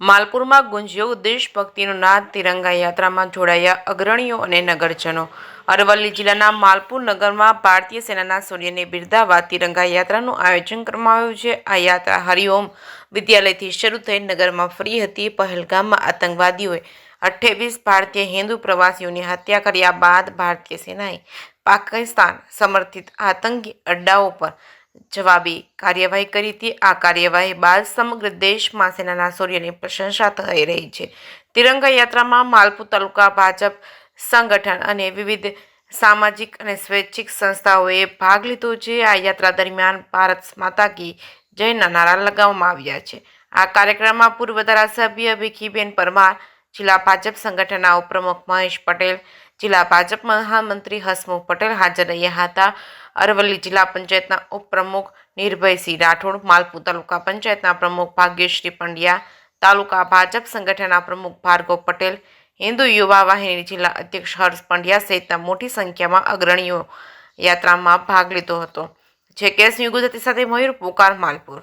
માલપુરમાં ગુંજ્યો દેશભક્તિનો નાદ, તિરંગા યાત્રામાં જોડાયા અગ્રણીઓ અને નગરજનો। અરવલ્લી જિલ્લાના માલપુર નગરમાં ભારતીય સેનાના શૌર્યને બિરદાવવા તિરંગા યાત્રાનું આયોજન કરવામાં આવ્યું છે। આ યાત્રા હરિઓમ વિદ્યાલયથી શરૂ થઈ નગરમાં ફરી હતી। પહેલગામમાં આતંકવાદીઓએ 28 ભારતીય હિન્દુ પ્રવાસીઓની હત્યા કર્યા બાદ ભારતીય સેનાએ પાકિસ્તાન સમર્થિત આતંકી અડ્ડાઓ પર જવાબી કાર્યવાહી કરી હતી। આ કાર્યવાહી બાદ સમગ્ર દેશમાં સેનાના શૌર્યની પ્રશંસા થઈ રહી છે। તિરંગા યાત્રામાં માલપુર તાલુકા ભાજપ સંગઠન અને વિવિધ સામાજિક અને સ્વૈચ્છિક સંસ્થાઓએ ભાગ લીધો છે। આ યાત્રા દરમિયાન ભારત માતા કી જયના નારા લગાવવામાં આવ્યા છે। આ કાર્યક્રમમાં પૂર્વ ધારાસભ્ય ભીખીબેન પરમાર, જિલ્લા ભાજપ સંગઠનના ઉપપ્રમુખ મહેશ પટેલ, જિલ્લા ભાજપ મહામંત્રી હસમુખ પટેલ હાજર રહ્યા હતા। અરવલ્લી જિલ્લા પંચાયતના ઉપપ્રમુખ નિર્ભયસિંહ રાઠોડ, માલપુર તાલુકા પંચાયતના પ્રમુખ ભાગ્યશ્રી પંડ્યા, તાલુકા ભાજપ સંગઠનના પ્રમુખ ભાર્ગવ પટેલ, હિન્દુ યુવા વાહિની જિલ્લા અધ્યક્ષ હર્ષ પંડ્યા સહિતના મોટી સંખ્યામાં અગ્રણીઓ યાત્રામાં ભાગ લીધો હતો। જે કેસ ન્યૂઝ ગુજરાતી સાથે મયુર પોકાર, માલપુર।